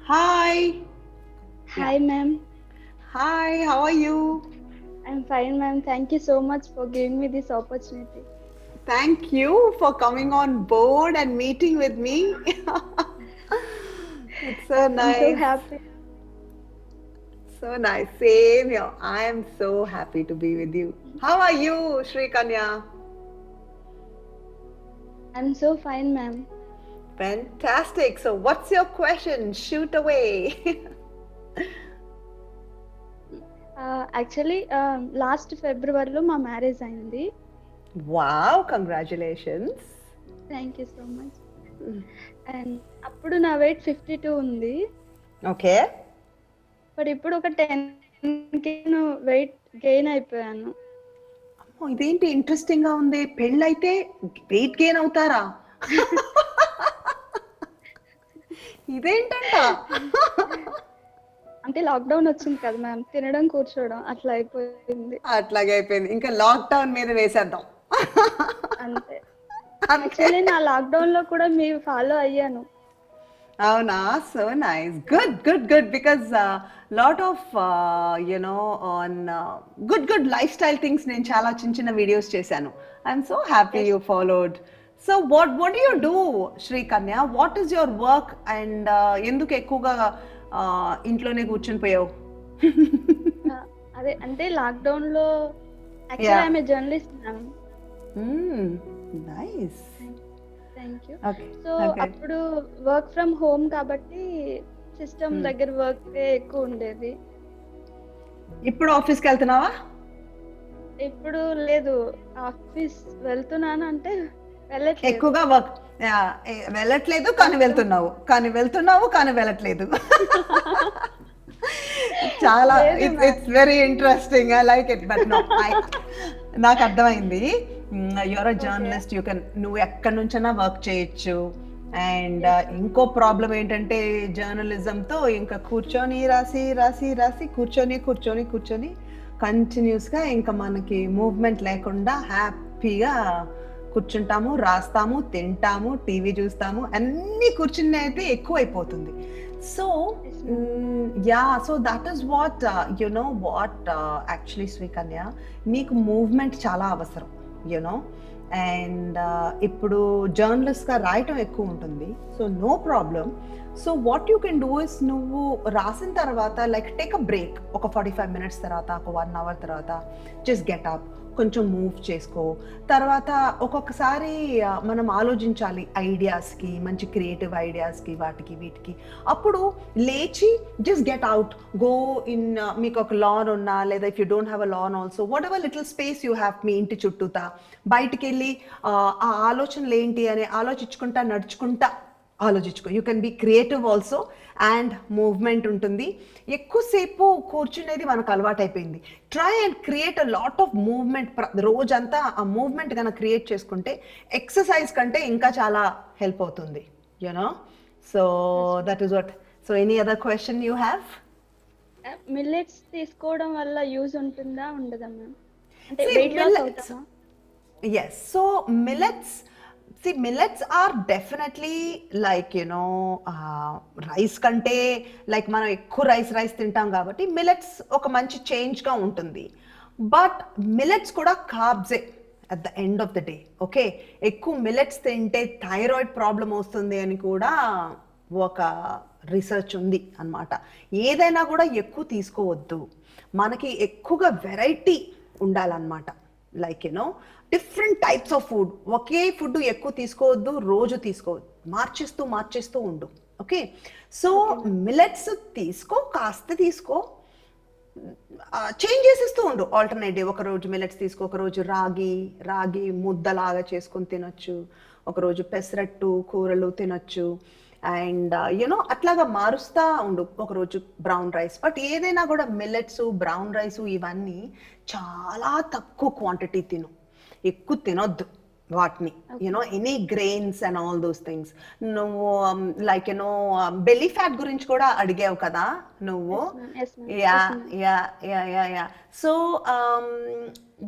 Hi. Yeah. Hi, ma'am. Hi, how are you? I'm fine, ma'am. Thank you so much for giving me this opportunity. Thank you for coming on board and meeting with me. It's so I'm so nice. happy. So nice. Same here. I am so happy to be with you. How are you, Sri Kanya? I'm so fine, ma'am. Fantastic. So, what's your question? Shoot away. Actually, last ఫిబ్రవరిలో మా marriage అయింది. Wow, congratulations. Thank you so much. And అప్పుడు నా wait 52 ఉంది. Okay. But ఇప్పుడు ఒక 10 weight gain అయిపోయాను. ఇదేంటి ఇంట్రెస్టింగ్ గా ఉంది. పెళ్ళైతే వెయిట్ గెయిన్ అవుతారా? ఇదేంటంట? అంటే లాక్డౌన్ వచ్చింది కదా మ్యామ్, తినడం కూర్చోవడం అట్లా అయిపోయింది. అట్లాగే అయిపోయింది. ఇంకా లాక్డౌన్ మీద వేసేద్దాం. అంతే. అంతే. యాక్చువల్లీ నా లాక్డౌన్ లో కూడా మీరు ఫాలో అయ్యాను. అవునా? So nice. Good because lot of on good lifestyle things నేను చాలా చిన్న చిన్న వీడియోస్ చేశాను. I'm so happy Yes. You followed. So what do you do, Shrikanya? What is your work and ఎందుకు ఎక్కువగా ఇంట్లోనే కూర్చుని పోయావు? అదే అంటే లాక్డౌన్ లో యాక్చువల్లీ Yeah. ఆమె journalist ma'am. Nice. Thank you. Okay. So okay. అప్పుడు వర్క్ ఫ్రమ్ హోమ్ కాబట్టి సిస్టమ్ దగ్గర వర్క్ ఎక్కువ ఉండేది. ఇప్పుడు ఆఫీస్కి వెళ్తున్నావా? ఇప్పుడు లేదు, ఆఫీస్ వెళ్తున్నాను అంటే వెళ్ళట్లేదు. ఎక్కువగా వర్క్ వెళ్ళట్లేదు కానీ వెళ్తున్నావు కానీ వెళ్ళట్లేదు. చాలా లేదు it's very interesting. I like it. But no, నాకు అర్థమైంది. యువర్ అ జర్నలిస్ట్, నువ్వు ఎక్కడి నుంచైనా వర్క్ చేయొచ్చు. అండ్ ఇంకో ప్రాబ్లం ఏంటంటే జర్నలిజంతో ఇంకా కూర్చొని రాసి కూర్చొని కంటిన్యూస్గా ఇంకా మనకి మూవ్మెంట్ లేకుండా హ్యాపీగా కూర్చుంటాము, రాస్తాము, తింటాము, టీవీ చూస్తాము, అన్నీ కూర్చుని అయితే ఎక్కువ అయిపోతుంది. So so that is what actually Srikanya, నీకు మూవ్మెంట్ చాలా అవసరం, యునో. అండ్ ఇప్పుడు జర్నలిస్ట్గా రాయటం ఎక్కువ ఉంటుంది. So no problem. So what you can do is, నువ్వు రాసిన తర్వాత లైక్ టేక్ అ బ్రేక్. ఒక 45 minutes తర్వాత, ఒక 1 hour తర్వాత జస్ట్ గెట్ అప్, కొంచెం మూవ్ చేసుకో. తర్వాత ఒక్కొక్కసారి మనం ఆలోచించాలి ఐడియాస్కి, మంచి క్రియేటివ్ ఐడియాస్కి, వాటికి వీటికి. అప్పుడు లేచి just get out, go in. మీకు ఒక లాన్ ఉన్నా, లేదా if you don't have a lawn also, whatever little space you have మీ ఇంటి చుట్టూతా, బయటికి వెళ్ళి ఆ ఆలోచనలు ఏంటి అని నడుచుకుంటా ఆలోచించుకో. You can be creative also and movement ఉంటుంది. ఎక్కువసేపు కూర్చునేది మనకు అలవాటైపోయింది. Try and create a lot of movement. రోజంతా ఆ మూవ్మెంట్ కనుక క్రియేట్ చేసుకుంటే ఎక్సర్సైజ్ కంటే ఇంకా చాలా హెల్ప్ అవుతుంది, you know. So that is what. So any other question you have? Millets తీసుకోవడం వల్ల యూజ్ ఉంటుందా ఉండదా మ్యామ్? అంటే See, వెయిట్ లాస్ millets. అవుతామా? Yes. So millets are definitely like, rice కంటే లైక్ మనం ఎక్కువ రైస్ తింటాం కాబట్టి మిల్లెట్స్ ఒక మంచి చేంజ్గా ఉంటుంది. బట్ మిల్లెట్స్ కూడా కార్బ్సే at the end of the day. Okay. ఎక్కువ మిల్లెట్స్ తింటే థైరాయిడ్ ప్రాబ్లం వస్తుంది అని కూడా ఒక రీసెర్చ్ ఉంది అన్నమాట. ఏదైనా కూడా ఎక్కువ తీసుకోవద్దు. మనకి ఎక్కువగా వెరైటీ ఉండాలన్నమాట. Like different types of food. Okay food ఎక్కువ తీసుకోవద్దు, రోజు తీసుకోవద్దు. మార్చేస్తూ ఉండు. ఓకే. సో మిల్లెట్స్ కాస్త తీసుకో, చేంజ్ చేసేస్తూ ఉండు. ఆల్టర్నేటివ్, ఒకరోజు మిల్లెట్స్ తీసుకో, ఒకరోజు రాగి ముద్దలాగా చేసుకొని తినొచ్చు, ఒకరోజు పెసరట్టు కూరలు తినొచ్చు. అండ్ అట్లాగా మారుస్తూ ఉండు. ఒకరోజు బ్రౌన్ రైస్. బట్ ఏదైనా కూడా మిల్లెట్స్, బ్రౌన్ రైస్ ఇవన్నీ చాలా తక్కువ క్వాంటిటీ తిను, ఎక్కువ తినొద్దు వాటిని. Any grains and all those things. నువ్వు లైక్ బెల్లీ ఫ్యాట్ గురించి కూడా అడిగావు కదా నువ్వు. Yeah. So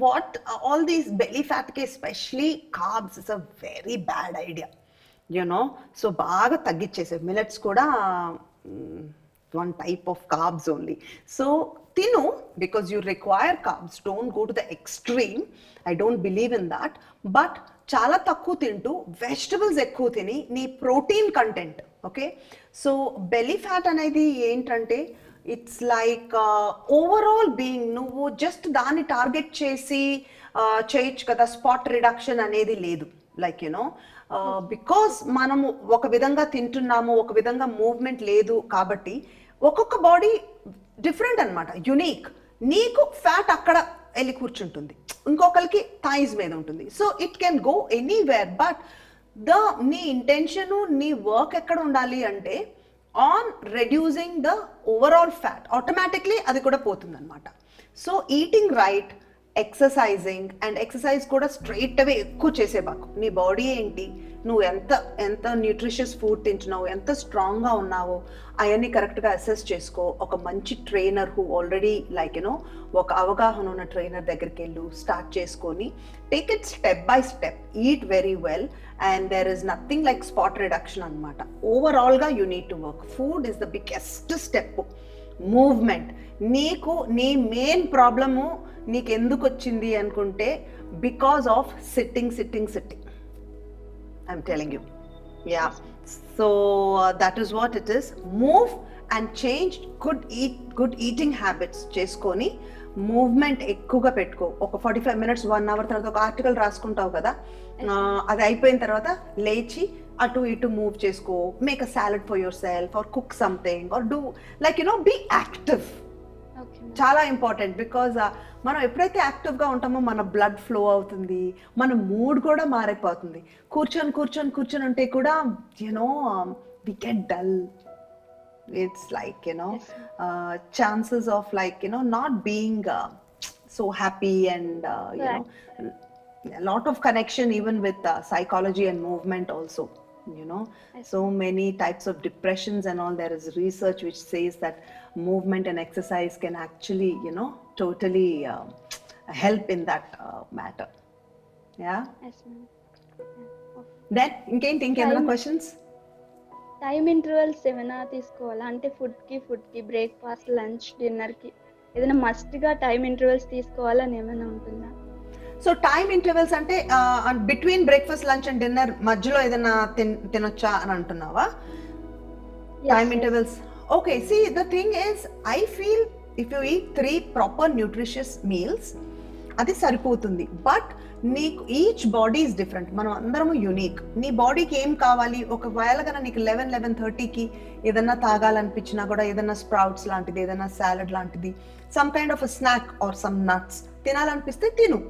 what all these belly ఫ్యాట్కి especially carbs is a very bad idea, so బాగా తగ్గించేసే. మిల్లెట్స్ కూడా one type of carbs only. So tinu, because you require carbs, don't go to the extreme. I don't believe in that. But చాలా తక్కువ తింటూ vegetables ఎక్కువ తిని నీ protein content, okay. So belly fat అనేది ఏంటంటే ఇట్స్ లైక్ ఓవరాల్ బీయింగ్, నువ్వు just దాన్ని టార్గెట్ చేసి చేయొచ్చు కదా. స్పాట్ రిడక్షన్ అనేది లేదు. లైక్ యునో బికాస్ మనము ఒక విధంగా తింటున్నాము, ఒక విధంగా మూవ్మెంట్ లేదు కాబట్టి ఒక్కొక్క బాడీ డిఫరెంట్ అన్నమాట, యునీక్. నీకు ఫ్యాట్ అక్కడ వెళ్ళి కూర్చుంటుంది, ఇంకొకరికి థైస్ మీద ఉంటుంది. So it can go anywhere. But నీ ఇంటెన్షన్, నీ వర్క్ ఎక్కడ ఉండాలి అంటే on reducing the overall fat. Automatically అది కూడా పోతుంది అనమాట. So eating right, exercising, and exercise కూడా స్ట్రైట్ అవే ఎక్కువ చేసేవాకు. నీ బాడీ ఏంటి, నువ్వు ఎంత న్యూట్రిషియస్ ఫుడ్ తింటున్నావు, ఎంత స్ట్రాంగ్గా ఉన్నావో అవన్నీ కరెక్ట్గా అసెస్ చేసుకో. ఒక మంచి trainer who already like you know ఒక అవగాహన ఉన్న ట్రైనర్ దగ్గరికి వెళ్ళు, స్టార్ట్ చేసుకొని take it step by step, eat very well, and there is nothing like spot reduction అనమాట. ఓవరాల్గా you need to work. Food is the biggest step. Movement, నీకు నీ మెయిన్ ప్రాబ్లము నీకు ఎందుకు వచ్చింది అనుకుంటే because of sitting. I'm telling you. Yeah. So that is what it is. Move and change. Good eating habits చేసుకొని movement ఎక్కువగా పెట్టుకో. ఒక 45 minutes 1 hour తర్వాత ఒక ఆర్టికల్ రాసుకుంటావు కదా, అది అయిపోయిన తర్వాత లేచి అటు ఇటు మూవ్ చేసుకో. Make a salad for your self or cook something or do like you know be active. చాలా ఇంపార్టెంట్. బికాజ్ మనం ఎప్పుడైతే యాక్టివ్గా ఉంటామో మన బ్లడ్ ఫ్లో అవుతుంది, మన మూడ్ కూడా మారిపోతుంది. కూర్చొని ఉంటే కూడా you know we get dull. It's like you know chances of like you know not being so happy and you know lot of connection even with psychology and movement also, you know. So many types of depressions and all. There is research which says that movement and exercise can actually, you know, totally help in that matter. Yeah. Yes, ma'am. Then ఇంకేమైనా questions? Time intervals ఏమైనా తీసుకోవాలా అంటే food కి breakfast, lunch, dinner కి ఏదైనా must గా time intervals తీసుకోవాలని ఏమైనా ఉంటుందా? సో టైమ్ ఇంటర్వెల్స్ అంటే between breakfast, lunch and dinner మధ్యలో ఏదైనా తినొచ్చా అని అంటున్నావా? Time intervals. Okay, see the thing is I feel if you eat 3 proper nutritious meals అది సరిపోతుంది. బట్ నీకు ఈచ్ బాడీ ఈజ్ డిఫరెంట్. మనం అందరము యూనిక్. నీ బాడీకి ఏం కావాలి, ఒకవేళ కన్నా నీకు 11:30కి ఏదన్నా తాగాలనిపించినా కూడా ఏదన్నా స్ప్రౌట్స్ లాంటిది, ఏదన్నా సాలడ్ లాంటిది, some kind of a snack or some nuts తినాలనిపిస్తే తిను.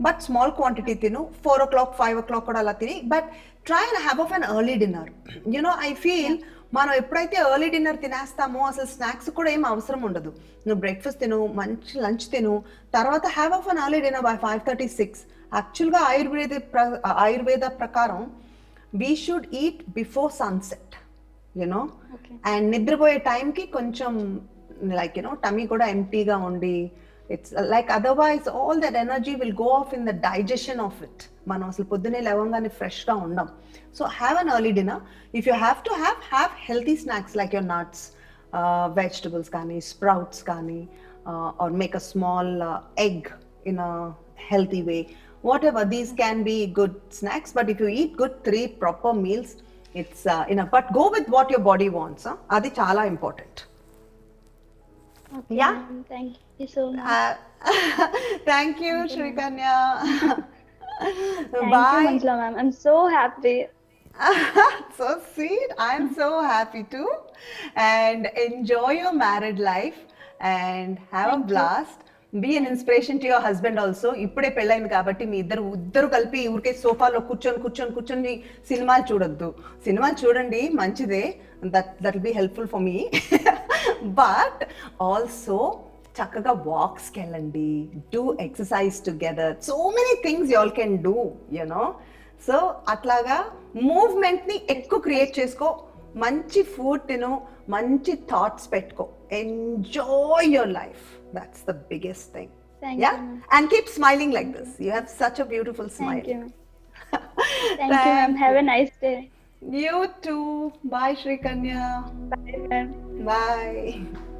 బట్ స్మాల్ క్వాంటిటీ తిను. 4 o'clock 5 o'clock కూడా అలా తిని. But try and have of an early dinner. You know I feel మనం ఎప్పుడైతే ఎర్లీ డిన్నర్ తినేస్తామో అసలు స్నాక్స్ కూడా ఏం అవసరం ఉండదు. నువ్వు బ్రేక్ఫాస్ట్ తిను, మంచి లంచ్ తిను, తర్వాత have of an early dinner by 5:36. యాక్చువల్గా ఆయుర్వేద ప్రకారం we should eat before sunset, you know. And నిద్రపోయే టైంకి కొంచెం లైక్ యునో టమీ కూడా ఎంటీగా ఉండి, it's like otherwise all that energy will go off in the digestion of it. మనం అసలు పొద్దునే లేవగానే ఫ్రెష్గా ఉండం. So have an early dinner. If you have to have healthy snacks like your nuts, vegetables కానీ, sprouts కానీ, are make a small egg in a healthy way. Whatever, these can be good snacks. But if you eat good 3 proper meals, it's enough. But go with what your body wants. అది చాలా important. Okay, Yeah. Thank you so much. Thank you, Shrikanya. Thank Bye. you, Manjula ma'am. I'm so happy. So sweet. I'm so happy too. And enjoy your married life and have a blast. Be an inspiration to your husband also. ఇప్పుడే పెళ్ళైంది కాబట్టి మీ ఇద్దరు కలిపి ఊరికే సోఫాలో కూర్చొని సినిమాలు చూడొద్దు. సినిమాలు చూడండి, మంచిదే. That will be helpful for me. But also చక్కగా వాక్స్కి వెళ్ళండి, do exercise together. So many things you all can do, you know. So అట్లాగా మూవ్మెంట్ని ఎక్కువ క్రియేట్ చేసుకో. మంచి ఫుడ్ తిను, మంచి థాట్స్ పెట్టుకో. Enjoy your life. That's the biggest thing. Thank Yeah? you, ma'am. And keep smiling like this. You have such a beautiful smile. Thank you, ma'am. Thank you, ma'am. Have a nice day. You too. Bye, Shrikanya. Bye ma'am. Bye.